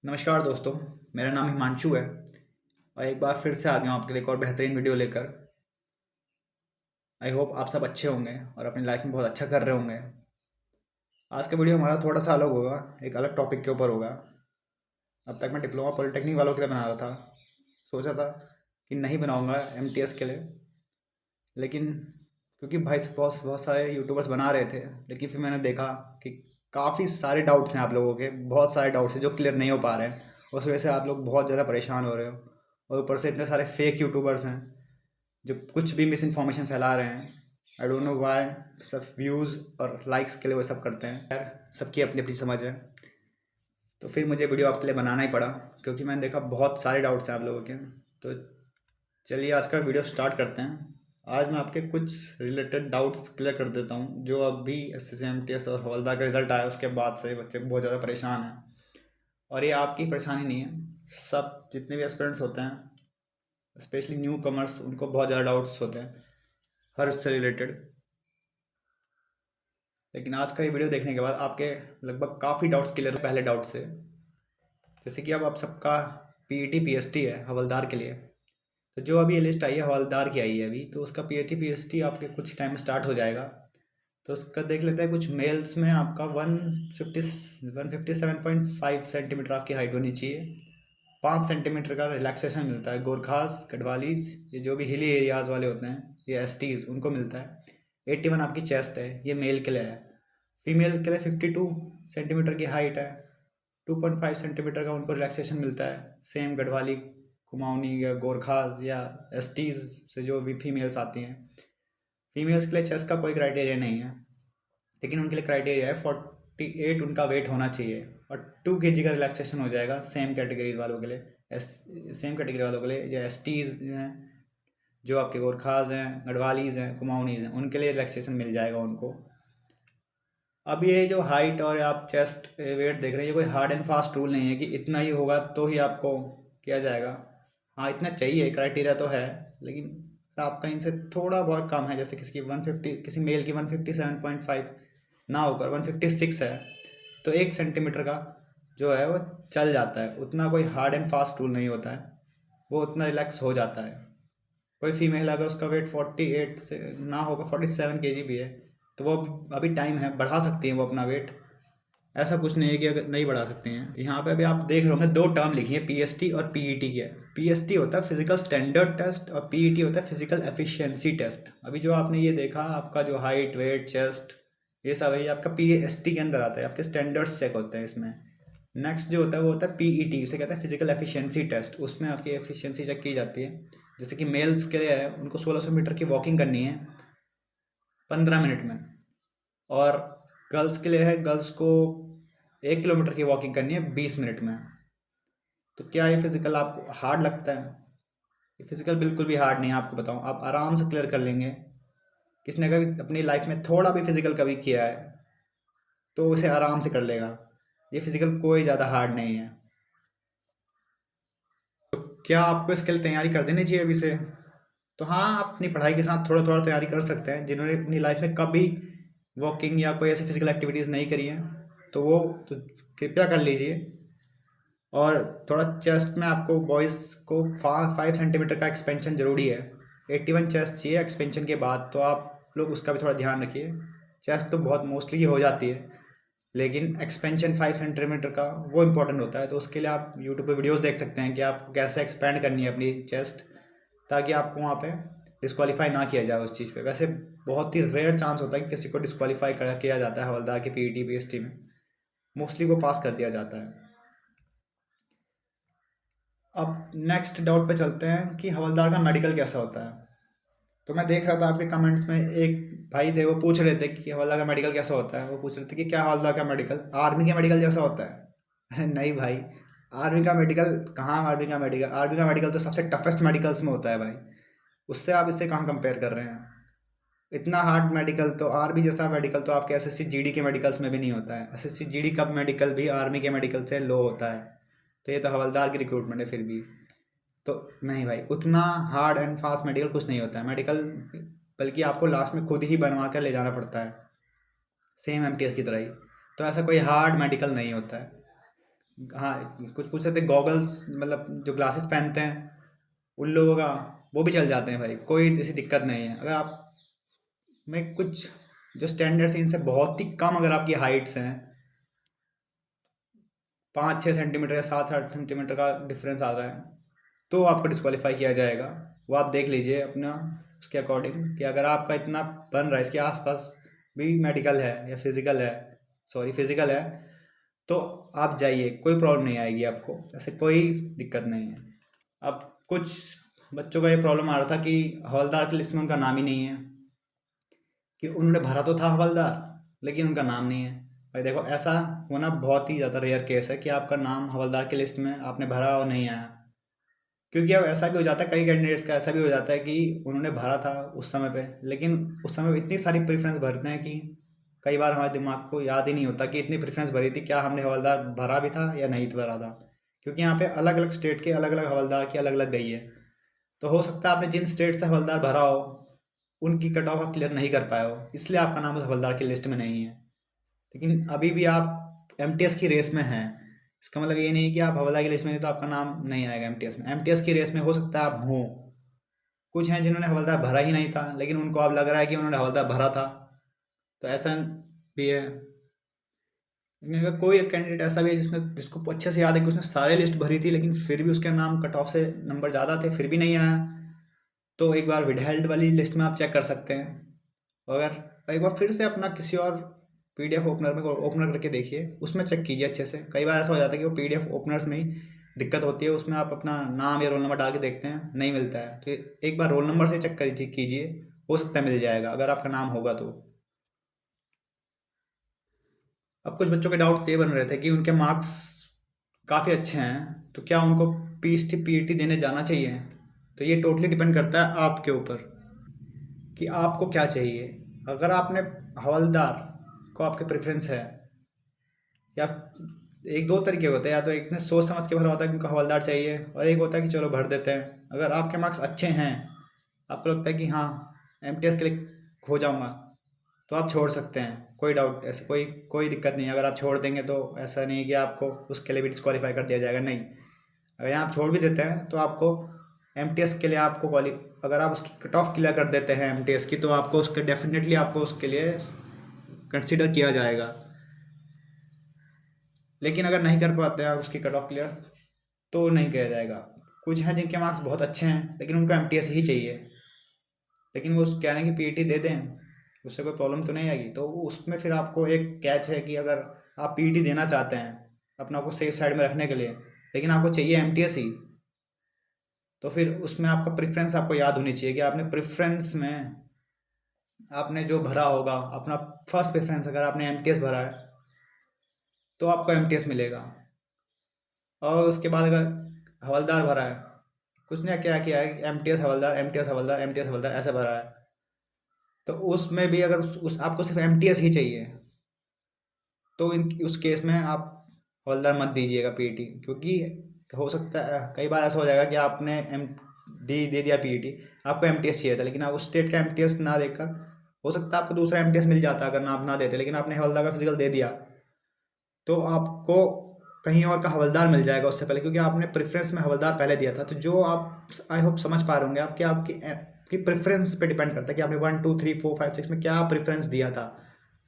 नमस्कार दोस्तों। मेरा नाम हिमांशु है और एक बार फिर से आ गया हूँ आपके लिए एक और बेहतरीन वीडियो लेकर। आई होप आप सब अच्छे होंगे और अपनी लाइफ में बहुत अच्छा कर रहे होंगे। आज का वीडियो हमारा थोड़ा सा अलग होगा, एक अलग टॉपिक के ऊपर होगा। अब तक मैं डिप्लोमा पॉलिटेक्निक वालों के लिए बना रहा था, सोचा था कि नहीं बनाऊंगा एमटीएस के लिए, लेकिन क्योंकि भाई से बहुत बहुत सारे यूट्यूबर्स बना रहे थे, लेकिन फिर मैंने देखा कि काफ़ी सारे डाउट्स हैं आप लोगों के, बहुत सारे डाउट्स हैं जो क्लियर नहीं हो पा रहे हैं। उस वजह से आप लोग बहुत ज़्यादा परेशान हो रहे हो और ऊपर से इतने सारे फेक यूट्यूबर्स हैं जो कुछ भी मिस इन्फॉर्मेशन फैला रहे हैं। आई डोंट नो वाई, सब व्यूज़ और लाइक्स के लिए वो सब करते हैं। यार, सबकी अपनी अपनी समझ है। तो फिर मुझे वीडियो आपके लिए बनाना ही पड़ा क्योंकि मैंने देखा बहुत सारे डाउट्स हैं आप लोगों के। तो चलिए आज का वीडियो स्टार्ट करते हैं। आज मैं आपके कुछ रिलेटेड डाउट्स क्लियर कर देता हूँ जो अभी SSC और हवलदार का रिजल्ट आया उसके बाद से बच्चे बहुत ज़्यादा परेशान हैं। और ये आपकी परेशानी नहीं है, सब जितने भी एस्पिरेंट्स होते हैं, स्पेशली न्यू कमर्स, उनको बहुत ज़्यादा डाउट्स होते हैं हर इससे रिलेटेड। लेकिन आज का ये वीडियो देखने के बाद आपके लगभग काफ़ी डाउट्स क्लियर हो पहले डाउट से। जैसे कि अब आप सबका पीईटी पीएसटी है हवलदार के लिए, तो जो अभी ये लिस्ट आई है हवलदार की आई है अभी, तो उसका पीईटी पीएसटी आपके कुछ टाइम में स्टार्ट हो जाएगा। तो उसका देख लेते हैं। कुछ मेल्स में आपका 157.5 सेंटीमीटर आपकी हाइट होनी चाहिए। 5 सेंटीमीटर का रिलैक्सेशन मिलता है गोरखास, गढ़वालीस, ये जो भी हिली एरियाज वाले होते हैं, ये एसटीज, उनको मिलता है। 81 आपकी चेस्ट है, ये मेल के लिए है। फीमेल के लिए 52 सेंटीमीटर की हाइट है, 2.5 सेंटीमीटर का उनको रिलैक्सेशन मिलता है। सेम गढ़वाली, कुमाऊनी या गोरखास या एसटीज से जो भी फीमेल्स आती हैं। फीमेल्स के लिए चेस्ट का कोई क्राइटेरिया नहीं है, लेकिन उनके लिए क्राइटेरिया है 48 उनका वेट होना चाहिए और 2 kg का रिलैक्सेशन हो जाएगा सेम कैटेगरीज वालों के लिए। सेम कैटेगरी वालों के लिए जो एसटीज हैं, जो आपके गोरखाज हैं, गढ़वालीज हैं, कुमाऊनीज हैं, उनके लिए रिलैक्सेशन मिल जाएगा उनको। अब ये जो हाइट और आप चेस्ट वेट देख रहे हैं, ये कोई हार्ड एंड फास्ट रूल नहीं है कि इतना ही होगा तो ही आपको किया जाएगा। हाँ, इतना चाहिए, क्राइटेरिया तो है, लेकिन अगर आपका इनसे थोड़ा बहुत कम है, जैसे किसी की 150, किसी मेल की 157.5 ना होकर 156 है, तो 1 सेंटीमीटर का जो है वो चल जाता है। उतना कोई हार्ड एंड फास्ट रूल नहीं होता है, वो उतना रिलैक्स हो जाता है। कोई फीमेल अगर उसका वेट 48 से ना होगा, 47 kg भी है, तो वो अभी टाइम है, बढ़ा सकती हैं वो अपना वेट। ऐसा कुछ नहीं है कि अगर नहीं बढ़ा सकते हैं। यहाँ पे अभी आप देख रहे होंगे दो टर्म लिखी है, पीएसटी और पीईटी की है। पीएसटी होता है फिजिकल स्टैंडर्ड टेस्ट और पीईटी होता है फिजिकल एफिशिएंसी टेस्ट। अभी जो आपने ये देखा, आपका जो हाइट वेट चेस्ट ये सब है, ये आपका पीएसटी के अंदर आता है, आपके स्टैंडर्ड्स चेक होते हैं इसमें। नेक्स्ट जो होता है वो होता है पीईटी, उसे कहते हैं फिजिकल एफिशिएंसी टेस्ट। उसमें आपकी एफिशिएंसी चेक की जाती है। जैसे कि मेल्स के लिए है, उनको 1600 मीटर की वॉकिंग करनी है 15 मिनट में, और गर्ल्स के लिए है, गर्ल्स को 1 किलोमीटर की वॉकिंग करनी है 20 मिनट में। तो क्या ये फिजिकल आपको हार्ड लगता है? ये फिजिकल बिल्कुल भी हार्ड नहीं है, आपको बताऊं, आप आराम से क्लियर कर लेंगे। किसने अगर अपनी लाइफ में थोड़ा भी फिजिकल कभी किया है तो उसे आराम से कर लेगा। ये फिजिकल कोई ज़्यादा हार्ड नहीं है। क्या आपको इसके लिए तैयारी कर देनी चाहिए अभी से? तो हाँ, आप अपनी पढ़ाई के साथ थोड़ा थोड़ा तैयारी कर सकते हैं। जिन्होंने अपनी लाइफ में कभी वॉकिंग या कोई ऐसी फिजिकल एक्टिविटीज़ नहीं करी है, तो वो तो कृपया कर लीजिए। और थोड़ा चेस्ट में आपको बॉयज़ को 5 सेंटीमीटर का एक्सपेंशन ज़रूरी है। 81 चेस्ट चाहिए एक्सपेंशन के बाद, तो आप लोग उसका भी थोड़ा ध्यान रखिए। चेस्ट तो बहुत मोस्टली हो जाती है, लेकिन एक्सपेंशन 5 सेंटीमीटर का वो इम्पोर्टेंट होता है। तो उसके लिए आप यूट्यूब पे वीडियोस देख सकते हैं कि आपको कैसे एक्सपेंड करनी है अपनी चेस्ट, ताकि आपको वहाँ पे डिस्क्वालीफाई ना किया जाए उस चीज़ पे। वैसे बहुत ही रेयर चांस होता है कि किसी को डिस्क्वालीफाई कर किया जाता है हवलदार की पीईटी पीएसटी में, मोस्टली को पास कर दिया जाता है। अब नेक्स्ट डाउट पे चलते हैं कि हवलदार का मेडिकल कैसा होता है। तो मैं देख रहा था आपके कमेंट्स में, एक भाई थे वो पूछ रहे थे कि हवलदार का मेडिकल कैसा होता है। वो पूछ रहे थे कि क्या हवलदार का मेडिकल आर्मी के मेडिकल जैसा होता है? अरे नहीं भाई, आर्मी का मेडिकल कहाँ, आर्मी का मेडिकल, आर्मी का मेडिकल तो सबसे टफेस्ट मेडिकल्स में होता है भाई। उससे आप इससे कहाँ कंपेयर कर रहे हैं? इतना हार्ड मेडिकल तो, आर्मी जैसा मेडिकल तो आपके एसएससी जीडी के मेडिकल्स में भी नहीं होता है। एसएससी जीडी का मेडिकल भी आर्मी के मेडिकल से लो होता है। तो ये तो हवलदार की रिक्रूटमेंट है फिर भी। तो नहीं भाई, उतना हार्ड एंड फास्ट मेडिकल कुछ नहीं होता है मेडिकल, बल्कि आपको लास्ट में खुद ही बनवा कर ले जाना पड़ता है, सेम एमटीएस की तरह ही। तो ऐसा कोई हार्ड मेडिकल नहीं होता है। हाँ, कुछ पूछ रहे थे गॉगल्स, मतलब जो ग्लासेस पहनते हैं उन लोगों का, वो भी चल जाते हैं भाई, कोई ऐसी दिक्कत नहीं है। अगर आप में कुछ जो स्टैंडर्ड्स इनसे बहुत ही कम अगर आपकी हाइट्स हैं, 5-6 सेंटीमीटर या 7-8 सेंटीमीटर का डिफरेंस आ रहा है, तो आपको डिस्क्वालीफाई किया जाएगा। वो आप देख लीजिए अपना उसके अकॉर्डिंग, कि अगर आपका इतना बन रहा है, इसके आसपास भी मेडिकल है या फिजिकल है, सॉरी फिजिकल है, तो आप जाइए, कोई प्रॉब्लम नहीं आएगी आपको, ऐसे कोई दिक्कत नहीं है। अब कुछ बच्चों का ये प्रॉब्लम आ रहा था कि हवलदार की लिस्ट में उनका नाम ही नहीं है, कि उन्होंने भरा तो था हवलदार, लेकिन उनका नाम नहीं है। भाई देखो, ऐसा होना बहुत ही ज़्यादा रेयर केस है कि आपका नाम हवलदार की लिस्ट में आपने भरा और नहीं आया। क्योंकि अब ऐसा भी हो जाता है, कई कैंडिडेट्स का ऐसा भी हो जाता है कि उन्होंने भरा था उस समय पे, लेकिन उस समय इतनी सारी प्रेफरेंस भरते हैं कि कई बार हमारे दिमाग को याद ही नहीं होता कि इतनी प्रेफरेंस भरी थी, क्या हमने हवलदार भरा भी था या नहीं भरा था। क्योंकि यहाँ पे अलग अलग स्टेट के अलग अलग हवलदार की अलग अलग गई है। तो हो सकता है आपने जिन स्टेट से हवलदार भरा हो, उनकी कट ऑफ आप क्लियर नहीं कर पाए हो, इसलिए आपका नाम उस हवलदार की लिस्ट में नहीं है। लेकिन अभी भी आप एमटीएस की रेस में हैं, इसका मतलब ये नहीं कि आप हवलदार की लिस्ट में नहीं तो आपका नाम नहीं आएगा एमटीएस में। एमटीएस की रेस में हो सकता है आप हों, कुछ हैं जिन्होंने हवलदार भरा ही नहीं था, लेकिन उनको अब लग रहा है कि उन्होंने हवलदार भरा था, तो ऐसा भी है। लेकिन अगर कोई एक कैंडिडेट ऐसा भी है जिसको अच्छे से याद है कि उसने सारे लिस्ट भरी थी, लेकिन फिर भी उसके नाम कट ऑफ से नंबर ज़्यादा थे, फिर भी नहीं आया, तो एक बार विडहेल्ड वाली लिस्ट में आप चेक कर सकते हैं। अगर एक बार फिर से अपना किसी और पीडीएफ ओपनर में ओपनर करके देखिए, उसमें चेक कीजिए अच्छे से। कई बार ऐसा हो जाता है कि वो पीडीएफ ओपनर्स में ही दिक्कत होती है, उसमें आप अपना नाम या रोल नंबर डाल के देखते हैं, नहीं मिलता है, तो एक बार रोल नंबर से चेक कीजिए, हो सकता है मिल जाएगा अगर आपका नाम होगा तो। अब कुछ बच्चों के डाउट्स ये बन रहे थे कि उनके मार्क्स काफ़ी अच्छे हैं, तो क्या उनको पीएसटी पीईटी देने जाना चाहिए। तो ये टोटली डिपेंड करता है आपके ऊपर कि आपको क्या चाहिए। अगर आपने हवलदार को आपके प्रेफरेंस है, या एक दो तरीके होते हैं, या तो एक ने सोच समझ के भरा होता है कि उनको हवलदार चाहिए, और एक होता है कि चलो भर देते हैं। अगर आपके मार्क्स अच्छे हैं, आपको लगता है कि हाँ एमटीएस के लिए हो जाऊंगा, तो आप छोड़ सकते हैं, कोई डाउट, ऐसे कोई कोई दिक्कत नहीं है। अगर आप छोड़ देंगे तो ऐसा नहीं है कि आपको उसके लिए भी डिस्क्वालीफाई कर दिया जाएगा, नहीं। अगर यहाँ आप छोड़ भी देते हैं तो आपको एमटीएस के लिए आपको क्वाली अगर आप उसकी कट ऑफ क्लियर कर देते हैं एमटीएस की, तो आपको उसके डेफिनेटली आपको उसके लिए कंसिडर किया जाएगा। लेकिन अगर नहीं कर पाते आप उसकी कट ऑफ क्लियर, तो नहीं किया जाएगा। कुछ हैं जिनके मार्क्स बहुत अच्छे हैं, लेकिन उनको एमटीएस ही चाहिए, लेकिन वो कह रहे हैं कि पीईटी दे दें, उससे कोई प्रॉब्लम तो नहीं आएगी। तो उसमें फिर आपको एक कैच है कि अगर आप पीईटी देना चाहते हैं अपना को सेफ साइड में रखने के लिए, लेकिन आपको चाहिए एमटीएस ही, तो फिर उसमें आपका प्रेफरेंस आपको याद होनी चाहिए कि आपने प्रेफरेंस में आपने जो भरा होगा अपना फर्स्ट प्रेफरेंस, अगर आपने एमटीएस भरा है तो आपको एमटीएस मिलेगा। और उसके बाद अगर हवलदार भरा है, कुछ ने क्या किया है, एमटीएस हवलदार, एमटीएस हवलदार, एमटीएस हवलदार ऐसे भरा है, तो उसमें भी अगर आपको सिर्फ एमटीएस ही चाहिए, तो उस केस में आप हवलदार मत दीजिएगा पीईटी। क्योंकि हो सकता है कई बार ऐसा हो जाएगा कि आपने एम डी दे दिया पीईटी, आपको एमटीएस चाहिए था, लेकिन आप उस स्टेट का एमटीएस ना देकर, हो सकता है आपको दूसरा एमटीएस मिल जाता अगर ना आप ना देते, लेकिन आपने हवलदार का फिजिकल दे दिया, तो आपको कहीं और का हवलदार मिल जाएगा उससे पहले, क्योंकि आपने प्रेफरेंस में हवलदार पहले दिया था। तो जो आप आई होप समझ पा रहे होंगे आपकी आपकी आपकी प्रेफरेंस पे डिपेंड करता है कि आपने 1 2 3 4 5 6 में क्या प्रेफरेंस दिया था।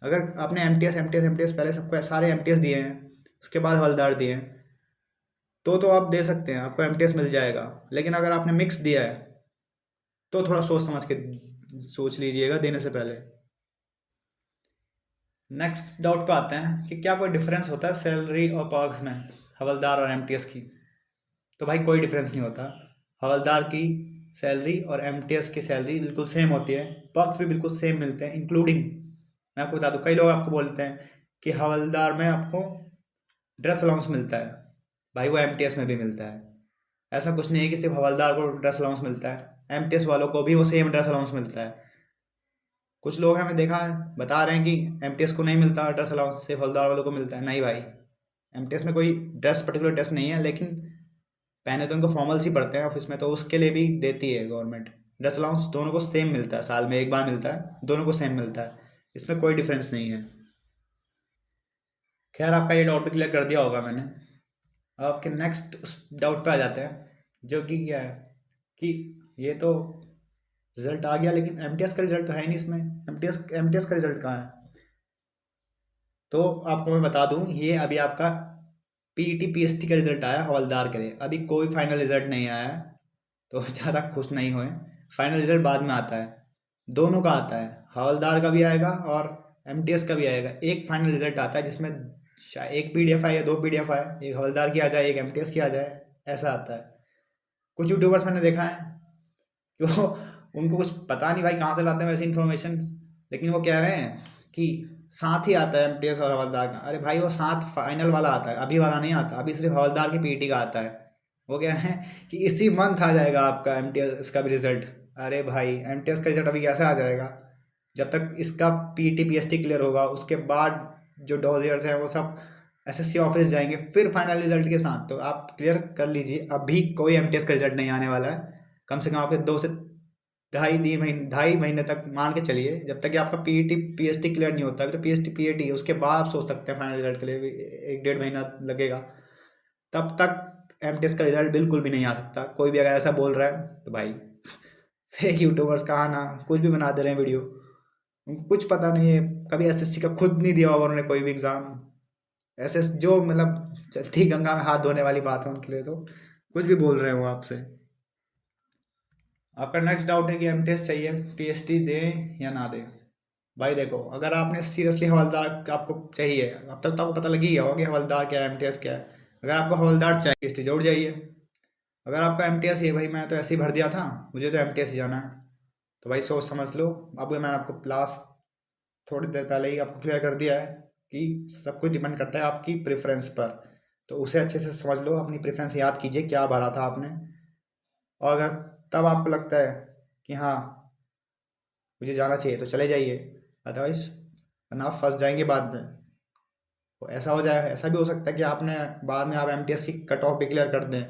अगर आपने एमटीएस एमटीएस एमटीएस पहले सबको सारे एमटीएस दिए हैं, उसके बाद हवलदार दिए हैं, तो आप दे सकते हैं, आपको एमटीएस मिल जाएगा। लेकिन अगर आपने मिक्स दिया है, तो थोड़ा सोच समझ के सोच लीजिएगा देने से पहले। नेक्स्ट डाउट पे आते हैं कि क्या कोई डिफरेंस होता है सैलरी और पर्क्स में हवलदार और एमटीएस की। तो भाई कोई डिफरेंस नहीं होता। हवलदार की सैलरी और एमटीएस की सैलरी बिल्कुल सेम होती है, पर्क्स भी बिल्कुल सेम मिलते हैं, इंक्लूडिंग मैं आपको बता दूं, कई लोग आपको बोलते हैं कि हवलदार में आपको ड्रेस अलाउंस मिलता है, भाई वो एमटीएस में भी मिलता है। ऐसा कुछ नहीं है कि सिर्फ हवलदार को ड्रेस अलाउंस मिलता है, एमटीएस वालों को भी वो सेम ड्रेस अलाउंस मिलता है। कुछ लोग हैं, मैं देखा है, बता रहे हैं कि एमटीएस को नहीं मिलता ड्रेस अलाउंस, सिर्फ हवलदार वालों को मिलता है। नहीं भाई, एमटीएस में कोई ड्रेस पर्टिकुलर ड्रेस नहीं है, लेकिन पहने तो उनको फॉर्मल्स ही पड़ते हैं ऑफिस में, तो उसके लिए भी देती है गवर्नमेंट ड्रेस अलाउंस। दोनों को सेम मिलता है, साल में एक बार मिलता है, दोनों को सेम मिलता है, इसमें कोई डिफरेंस नहीं है। खैर आपका ये डाउट भी क्लियर कर दिया होगा मैंने। अब आपके नेक्स्ट उस डाउट पे आ जाते हैं, जो कि क्या है कि ये तो रिजल्ट आ गया, लेकिन एमटीएस का रिजल्ट तो है ही नहीं इसमें। एमटीएस का रिजल्ट कहाँ है? तो आपको मैं बता दूं, ये अभी आपका पीईटी पीएसटी का रिजल्ट आया हवलदार के लिए, अभी कोई फाइनल रिजल्ट नहीं आया है, तो ज़्यादा खुश नहीं हुए। फाइनल रिजल्ट बाद में आता है, दोनों का आता है, हवलदार का भी आएगा और एमटीएस का भी आएगा। एक फाइनल रिजल्ट आता है जिसमें एक पीडीएफ आए या दो पीडीएफ आए, एक हवलदार की आ जाए एक एमटीएस की आ जाए, ऐसा आता है। कुछ यूट्यूबर्स मैंने देखा है कि वो उनको कुछ पता नहीं भाई कहाँ से लाते हैं वैसी इन्फॉर्मेशन, लेकिन वो कह रहे हैं कि साथ ही आता है एमटीएस और हवलदार का। अरे भाई वो साथ फाइनल वाला आता है, अभी वाला नहीं आता, अभी सिर्फ हवलदार की पीटी का आता है। वो कह रहे हैं कि इसी मंथ आ जाएगा आपका एमटीएस का भी रिजल्ट। अरे भाई एमटीएस का रिजल्ट अभी कैसे आ जाएगा? जब तक इसका पीटी पीएसटी क्लियर होगा उसके बाद जो डॉजियर्स हैं वो सब एसएससी ऑफिस जाएंगे फिर फाइनल रिजल्ट के साथ। तो आप क्लियर कर लीजिए, अभी कोई एमटीएस का रिजल्ट नहीं आने वाला है। कम से कम आपके 2 से ढाई महीने तक मान के चलिए, जब तक कि आपका पीईटी पीएसटी क्लियर नहीं होता। अभी तो पीएसटी पीएटी है, उसके बाद आप सोच सकते हैं फाइनल रिजल्ट के लिए भी, 1 डेढ़ महीना लगेगा। तब तक एमटीएस का रिजल्ट बिल्कुल भी नहीं आ सकता। कोई भी अगर ऐसा बोल रहा है तो भाई फेक यूट्यूबर्स कहा ना, कुछ भी बना दे रहे हैं वीडियो, उनको कुछ पता नहीं है, कभी एसएससी का खुद नहीं दिया होगा उन्होंने कोई भी एग्ज़ाम। ऐसे जो मतलब चलती गंगा में हाथ धोने वाली बात है उनके लिए, तो कुछ भी बोल रहे हो आपसे। आपका नेक्स्ट डाउट है कि एमटीएस चाहिए, पीएचडी दें या ना दें। भाई देखो, अगर आपने सीरियसली हवलदार आपको चाहिए, अब तक तो आपको पता लग ही गया होगा कि हवलदार क्या है एमटीएस क्या है। अगर आपको हवलदार चाहिए पीएचडी जरूर जाइए। अगर आपका एमटीएस ही है, भाई मैं तो ऐसे ही भर दिया था, मुझे तो एमटीएस ही जाना है, तो भाई सोच समझ लो। अब मैंने आपको लास्ट थोड़ी देर पहले ही आपको क्लियर कर दिया है कि सब कुछ डिपेंड करता है आपकी प्रेफरेंस पर। तो उसे अच्छे से समझ लो, अपनी प्रेफरेंस याद कीजिए क्या भरा था आपने, और अगर तब आपको लगता है कि हाँ मुझे जाना चाहिए तो चले जाइए, अदरवाइज वरना आप फंस जाएंगे बाद में। तो ऐसा हो जाए, ऐसा भी हो सकता है कि आपने बाद में आप एमटीएस की कट ऑफ भी क्लियर कर दें,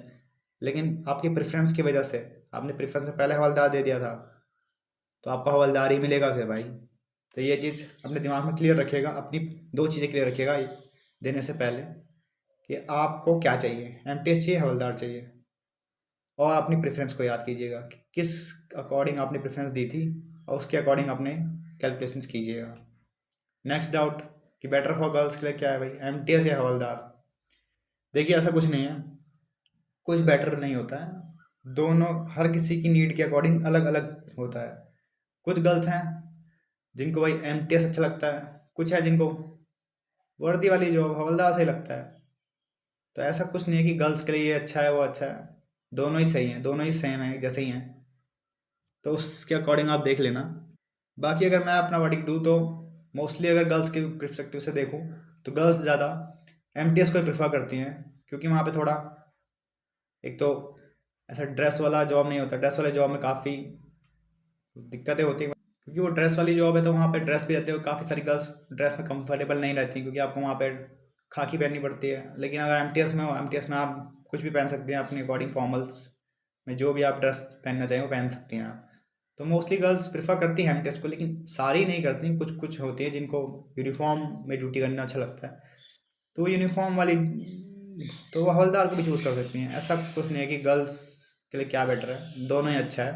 लेकिन आपकी प्रेफरेंस की वजह से, आपने प्रेफरेंस में पहले हवलदार दे दिया था, तो आपको हवलदार ही मिलेगा फिर भाई। तो ये चीज़ अपने दिमाग में क्लियर रखिएगा, अपनी दो चीज़ें क्लियर रखिएगा देने से पहले, कि आपको क्या चाहिए, एमटीएस चाहिए हवलदार चाहिए। और अपनी प्रेफरेंस को याद कीजिएगा कि किस अकॉर्डिंग आपने प्रेफरेंस दी थी, और उसके अकॉर्डिंग अपने कैलकुलेशंस कीजिएगा। नेक्स्ट डाउट कि बेटर फॉर गर्ल्स के लिए क्या है भाई, एमटीएस या हवलदार। देखिए ऐसा कुछ नहीं है, कुछ बेटर नहीं होता है, दोनों हर किसी की नीड के अकॉर्डिंग अलग अलग होता है। कुछ गर्ल्स हैं जिनको भाई एमटीएस अच्छा लगता है, कुछ है जिनको वर्दी वाली जॉब हवलदार सही लगता है। तो ऐसा कुछ नहीं है कि गर्ल्स के लिए ये अच्छा है वो अच्छा है, दोनों ही सही हैं, दोनों ही सेम है, जैसे ही हैं। तो उसके अकॉर्डिंग आप देख लेना। बाकी अगर मैं अपना वर्डिक्ट दूँ तो मोस्टली अगर गर्ल्स के परस्पेक्टिव से देखूँ तो गर्ल्स ज़्यादा एमटीएस को प्रेफर करती हैं, क्योंकि वहाँ पे थोड़ा, एक तो ऐसा ड्रेस वाला जॉब नहीं होता, ड्रेस वाले जॉब में काफ़ी दिक्कतें होती हैं, क्योंकि वो ड्रेस वाली जॉब है तो वहाँ पे ड्रेस भी रहते हो, काफ़ी सारी गर्ल्स ड्रेस में कंफर्टेबल नहीं रहती क्योंकि आपको वहाँ पे खाकी पहननी पड़ती है। लेकिन अगर एमटीएस में हो, एमटीएस में आप कुछ भी पहन सकते हैं अपने अकॉर्डिंग, फॉर्मल्स में जो भी आप ड्रेस पहनना चाहें वो पहन सकती हैं आप। तो मोस्टली गर्ल्स प्रेफर करती हैं एमटीएस को, लेकिन सारी नहीं करती, कुछ कुछ होती है जिनको यूनिफॉर्म में ड्यूटी करना अच्छा लगता है, तो वो यूनिफॉर्म वाली, तो वो हवलदार को भी चूज़ कर सकती हैं। ऐसा कुछ नहीं है कि गर्ल्स के लिए क्या बेटर है, दोनों ही अच्छा है।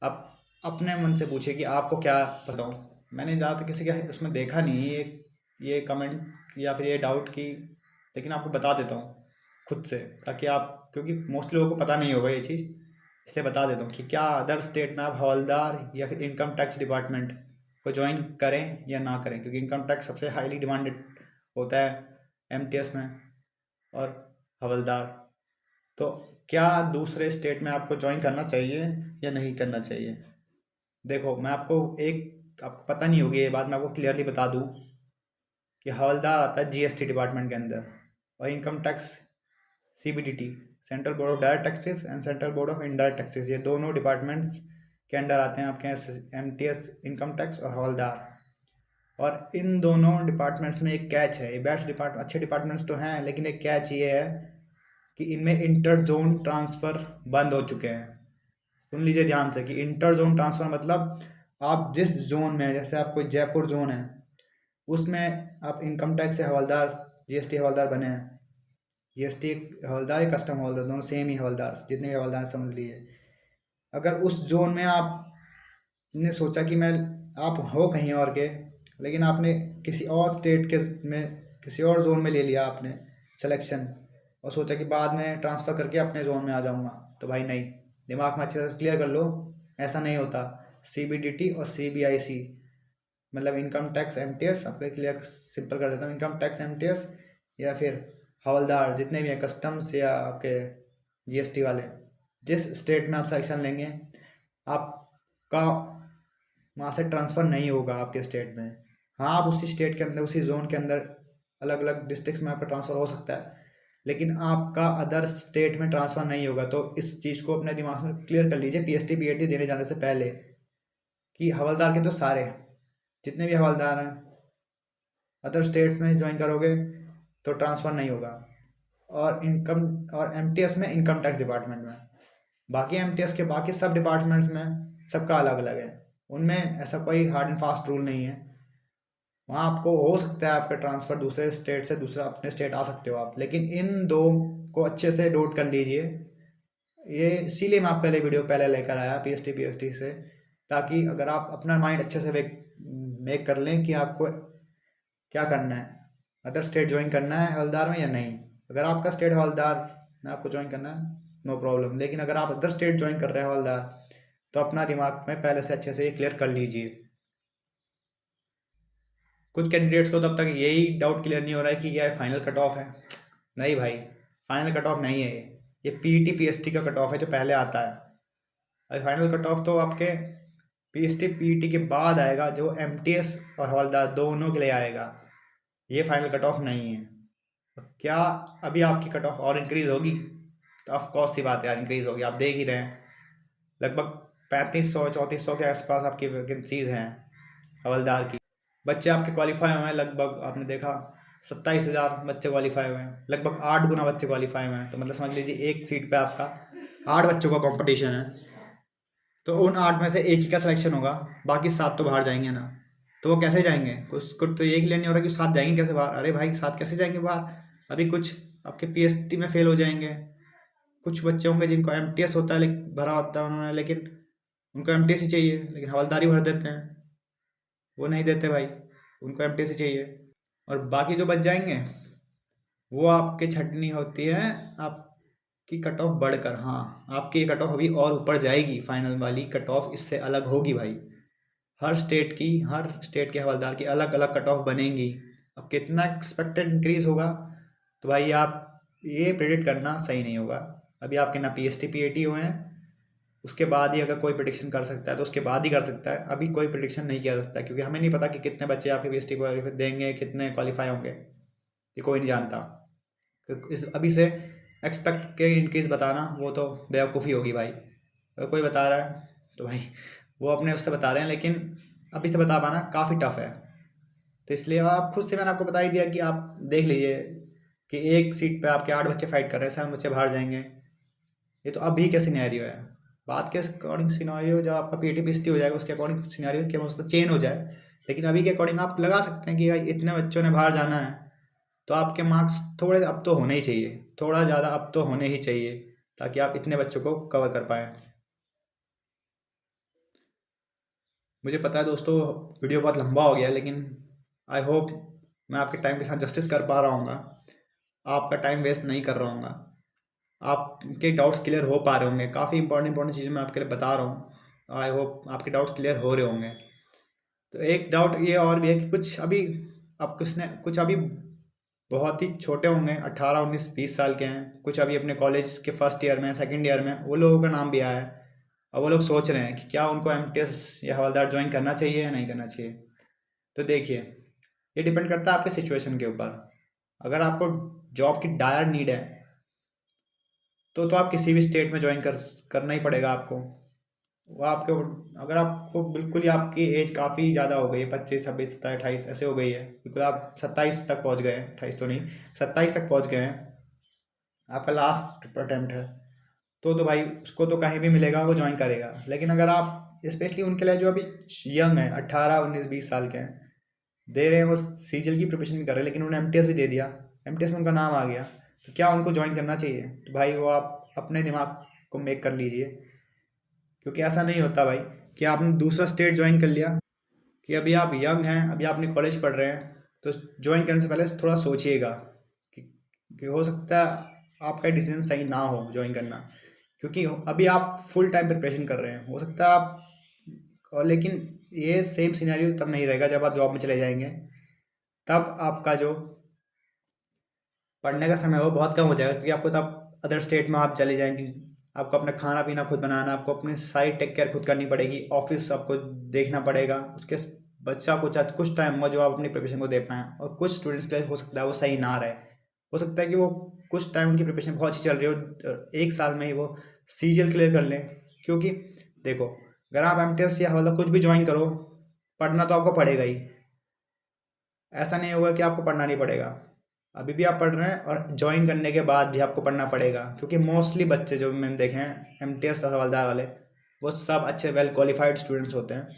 आप अपने मन से पूछिए कि आपको क्या पता हो। मैंने ज़्यादातर किसी का उसमें देखा नहीं है ये कमेंट या फिर ये डाउट की, लेकिन आपको बता देता हूँ खुद से, ताकि आप, क्योंकि मोस्टली लोगों को पता नहीं होगा ये चीज़, इसलिए बता देता हूँ कि क्या अदर स्टेट में आप हवलदार या फिर इनकम टैक्स डिपार्टमेंट को ज्वाइन करें या ना करें, क्योंकि इनकम टैक्स सबसे हाईली डिमांडेड होता है एमटीएस में, और हवलदार। तो क्या दूसरे स्टेट में आपको ज्वाइन करना चाहिए या नहीं करना चाहिए? देखो मैं आपको एक, आपको पता नहीं होगी ये बात, मैं आपको क्लियरली बता दूं कि हवलदार आता है जीएसटी डिपार्टमेंट के अंदर, और income tax CBDT, central board of direct taxes and central board of indirect taxes, ये दोनों डिपार्टमेंट्स के अंडर आते हैं आपके एमटीएस, इनकम टैक्स और हवलदार। और इन दोनों डिपार्टमेंट्स में एक कैच है, ये बेस्ट डिपार्ट अच्छे डिपार्टमेंट्स तो हैं, लेकिन एक कैच ये है कि इनमें इंटर जोन ट्रांसफ़र बंद हो चुके हैं। सुन लीजिए ध्यान से कि इंटर जोन ट्रांसफ़र मतलब आप जिस जोन में, जैसे आप कोई जयपुर जोन है उसमें आप इनकम टैक्स से हवलदार, जीएसटी हवलदार बने हैं, जीएसटी हवलदार या कस्टम हवलदार दोनों सेम ही हवलदार, जितने भी हवलदार समझ लिए। अगर उस जोन में आपने सोचा कि मैं, आप हो कहीं और के, लेकिन आपने किसी और स्टेट के में, किसी और जोन में ले लिया आपने सिलेक्शन, और सोचा कि बाद में ट्रांसफ़र करके अपने जोन में आ जाऊंगा, तो भाई नहीं, दिमाग में अच्छे से क्लियर कर लो, ऐसा नहीं होता। सीबीडीटी और सीबीआईसी, मतलब इनकम टैक्स एमटीएस, आपको क्लियर सिंपल कर देता हूँ, इनकम टैक्स एमटीएस या फिर हवलदार जितने भी हैं, कस्टम्स या आपके जीएसटी वाले, जिस स्टेट में आप सिलेक्शन लेंगे, आपका वहाँ से ट्रांसफ़र नहीं होगा आपके स्टेट में। हाँ, आप उसी स्टेट के अंदर, उसी जोन के अंदर अलग अलग डिस्ट्रिक्ट्स में आपका ट्रांसफ़र हो सकता है, लेकिन आपका अदर स्टेट में ट्रांसफ़र नहीं होगा। तो इस चीज़ को अपने दिमाग में क्लियर कर लीजिए पीएसटी पीएटी देने जाने से पहले, कि हवलदार के तो सारे, जितने भी हवलदार हैं, अदर स्टेट्स में ज्वाइन करोगे तो ट्रांसफ़र नहीं होगा। और इनकम, और एमटीएस में इनकम टैक्स डिपार्टमेंट में, बाकी एमटीएस के बाकी सब डिपार्टमेंट्स में सबका अलग अलग है, उनमें ऐसा कोई हार्ड एंड फास्ट रूल नहीं है। वहाँ आपको हो सकता है आपका ट्रांसफ़र दूसरे स्टेट से दूसरा अपने स्टेट आ सकते हो आप, लेकिन इन दो को अच्छे से नोट कर लीजिए। ये इसीलिए मैं आपके लिए वीडियो पहले लेकर आया पीएसटी से, ताकि अगर आप अपना माइंड अच्छे से मेक कर लें कि आपको क्या करना है, अदर स्टेट ज्वाइन करना है हवलदार में या नहीं। अगर आपका स्टेट हवलदार में आपको ज्वाइन करना है, नो प्रॉब्लम, लेकिन अगर आप अदर स्टेट ज्वाइन कर रहे हैं हवलदार, तो अपना दिमाग में पहले से अच्छे से ये क्लियर कर लीजिए। कुछ कैंडिडेट्स को तब तक यही डाउट क्लियर नहीं हो रहा है कि क्या फाइनल कट ऑफ है। नहीं भाई, फाइनल कट ऑफ नहीं है ये पीईटी पीएसटी का कट ऑफ है जो पहले आता है। अभी फाइनल कट ऑफ तो आपके पीएसटी पीईटी के बाद आएगा, जो एमटीएस और हवलदार दोनों के लिए आएगा। ये फाइनल कट ऑफ नहीं है। तो क्या अभी आपकी कट ऑफ और इंक्रीज होगी? तो ऑफ कोर्स सी बात है यार, इंक्रीज होगी, आप देख ही रहे हैं। लगभग 3500 3400 के आसपास आपकी वैकेंसीज हैं हवलदार की। बच्चे आपके क्वालिफाई हुए हैं, लगभग आपने देखा 27,000 बच्चे क्वालिफाई हुए हैं, लगभग 8 गुना बच्चे क्वालिफाई हुए हैं। तो मतलब समझ लीजिए एक सीट पे आपका 8 बच्चों का कंपटीशन है। तो उन 8 में से एक ही का सिलेक्शन होगा, बाकी 7 तो बाहर जाएंगे ना। तो वो कैसे जाएंगे? कुछ को तो ये क्लियर नहीं हो रहा कि 7 जाएंगे कैसे बाहर। अरे भाई, 7 कैसे जाएंगे बाहर? अभी कुछ आपके पीएसटी में फेल हो जाएंगे, कुछ बच्चे होंगे जिनको एमटीएस होता है, भरा होता है उन्होंने, लेकिन उनको एमटीएस ही चाहिए, लेकिन हवलदारी भर देते हैं। वो नहीं देते भाई, उनको एमटीएस ही चाहिए। और बाकी जो बच जाएंगे, वो आपके छटनी होती है आपकी कट ऑफ बढ़कर। हाँ, आपकी कट ऑफ अभी और ऊपर जाएगी, फाइनल वाली कट ऑफ इससे अलग होगी भाई। हर स्टेट के हवलदार की अलग अलग कट ऑफ बनेंगी। अब कितना एक्सपेक्टेड इंक्रीज होगा, तो भाई आप ये प्रिडिक्ट करना सही नहीं होगा। अभी आपके ना पीएसटी पीएटी हुए हैं, उसके बाद ही अगर कोई प्रिडिक्शन कर सकता है तो उसके बाद ही कर सकता है। अभी कोई प्रिडिक्शन नहीं किया जा सकता, क्योंकि हमें नहीं पता कि कितने बच्चे आपके पीएसटी देंगे, कितने क्वालिफाई होंगे, ये कोई नहीं जानता। इस अभी से एक्सपेक्ट के इंक्रीज बताना वो तो बेवकूफ़ी होगी भाई। अगर कोई बता रहा है तो भाई वो अपने उससे बता रहे हैं, लेकिन अभी से बता पाना काफ़ी टफ है। तो इसलिए आप खुद से, मैंने आपको बता ही दिया कि आप देख लीजिए कि एक सीट पे आपके 8 बच्चे फाइट कर रहे हैं, 7 बच्चे बाहर जाएंगे। ये तो अभी क्या सिनेरियो है। बात के अकॉर्डिंग सिनेरियो जब आपका पीटी पीएसटी हो जाएगा उसके अकॉर्डिंग सिनेरियो क्या उसका चेंज हो जाए, लेकिन अभी के अकॉर्डिंग आप लगा सकते हैं कि भाई इतने बच्चों ने बाहर जाना है, तो आपके मार्क्स थोड़े अप तो होने ही चाहिए, थोड़ा ज़्यादा अप तो होने ही चाहिए, ताकि आप इतने बच्चों को कवर कर पाएँ। मुझे पता है दोस्तों, वीडियो बहुत लंबा हो गया है, लेकिन आई होप मैं आपके टाइम के साथ जस्टिस कर पा रहा हूँगा, आपका टाइम वेस्ट नहीं कर रहा हूँगा, आपके डाउट्स क्लियर हो पा रहे होंगे। काफ़ी इंपॉर्टेंट इंपॉर्टेंट चीज़ें मैं आपके लिए बता रहा हूँ, आई होप आपके डाउट्स क्लियर हो रहे होंगे। तो एक डाउट ये और भी है कि कुछ अभी, अब कुछ अभी बहुत ही छोटे होंगे, 18 19 20 साल के हैं, कुछ अभी अपने कॉलेज के फर्स्ट ईयर में सेकंड ईयर में, वो लोगों का नाम भी आया है। अब वो लोग सोच रहे हैं कि क्या उनको एमटीएस या हवलदार ज्वाइन करना चाहिए या नहीं करना चाहिए। तो देखिए, ये डिपेंड करता है आपके सिचुएशन के ऊपर। अगर आपको जॉब की डायर नीड है, तो आप किसी भी स्टेट में ज्वाइन करना ही पड़ेगा आपको। वो आपके, अगर आपको बिल्कुल ही आपकी एज काफ़ी ज़्यादा हो गई है, 25 26 27 28 ऐसे हो गई है, बिल्कुल आप 27 तक पहुंच गए हैं, 28 तो नहीं, 27 तक पहुंच गए हैं, आपका लास्ट अटेम्प्ट है, तो भाई उसको तो कहीं भी मिलेगा, वो ज्वाइन करेगा। लेकिन अगर आप, स्पेशली उनके लिए जो अभी यंग है, 18 19 20 साल के हैं, दे रहे हैं, वो सीजीएल की प्रिपरेशन भी कर रहे हैं, लेकिन उन्होंने एमटीएस भी दे दिया, एमटीएस में उनका नाम आ गया, तो क्या उनको ज्वाइन करना चाहिए? तो भाई वो आप अपने दिमाग को मेक कर लीजिए, क्योंकि ऐसा नहीं होता भाई कि आपने दूसरा स्टेट ज्वाइन कर लिया, कि अभी आप यंग हैं, अभी आपने कॉलेज पढ़ रहे हैं, तो ज्वाइन करने से पहले थोड़ा सोचिएगा कि, कि हो सकता है आपका डिसीजन सही ना हो ज्वाइन करना, क्योंकि अभी आप फुल टाइम प्रिपरेशन कर रहे हैं, हो सकता है आप, और लेकिन ये सेम सिनेरियो तब नहीं रहेगा जब आप जॉब में चले जाएंगे। तब आपका जो पढ़ने का समय है वो बहुत कम हो जाएगा, क्योंकि आपको तब अदर स्टेट में आप चले जाएंगे, आपको अपना खाना पीना खुद बनाना, आपको अपनी सारी टेक केयर खुद करनी पड़ेगी, ऑफिस आपको देखना पड़ेगा, उसके बच्चा को चाहे कुछ टाइम में जो आप अपनी प्रिपरेशन को दे पाएँ। और कुछ स्टूडेंट्स के लिए हो सकता है वो सही ना रहे, हो सकता है कि वो कुछ टाइम उनकी प्रिपरेशन बहुत अच्छी चल रही हो, एक साल में ही वो सीजीएल क्लियर कर लें। क्योंकि देखो, अगर आप एमटीएस या मतलब कुछ भी ज्वाइन करो, पढ़ना तो आपको पड़ेगा ही, ऐसा नहीं होगा कि आपको पढ़ना नहीं पड़ेगा। अभी भी आप पढ़ रहे हैं और ज्वाइन करने के बाद भी आपको पढ़ना पड़ेगा, क्योंकि मोस्टली बच्चे जो मैंने देखे हैं एम टी एस हवलदार वाले, वो सब अच्छे वेल क्वालिफाइड स्टूडेंट्स होते हैं,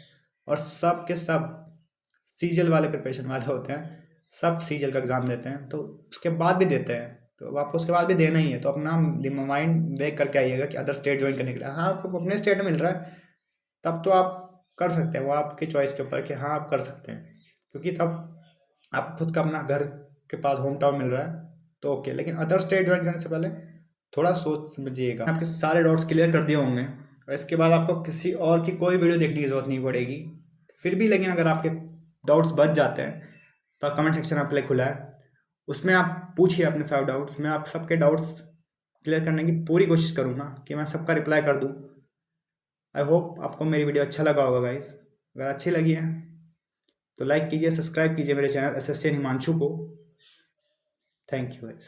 और सब के सब सीजल वाले प्रिपरेशन वाले होते हैं, सब सीजल का एग्ज़ाम देते हैं, तो उसके बाद भी देते हैं, तो आपको उसके बाद भी देना ही है। तो अपना माइंड वेक करके आइएगा कि अदर स्टेट ज्वाइन करने के लिए, हाँ आपको अपने स्टेट में मिल रहा है तब तो आप कर सकते हैं, वो आपकी चॉइस के ऊपर कि हाँ आप कर सकते हैं, क्योंकि तब आपको खुद का अपना घर के पास होम टाउन मिल रहा है, तो ओके। लेकिन अदर स्टेट ज्वाइन करने से पहले थोड़ा सोच समझिएगा। आपके सारे डाउट्स क्लियर कर दिए होंगे, और इसके बाद आपको किसी और की कोई वीडियो देखने की ज़रूरत नहीं पड़ेगी। फिर भी लेकिन अगर आपके डाउट्स बच जाते हैं तो कमेंट सेक्शन आपके लिए खुला है, उसमें आप पूछिए अपने सारे डाउट्स, मैं आप सबके डाउट्स क्लियर करने की पूरी कोशिश करूँगा कि मैं सबका रिप्लाई कर दूँ। आई होप आपको मेरी वीडियो अच्छा लगा होगा गाइस। अगर अच्छी लगी है तो लाइक कीजिए, सब्सक्राइब कीजिए मेरे चैनल एसएससी हिमांशु को। Thank you guys.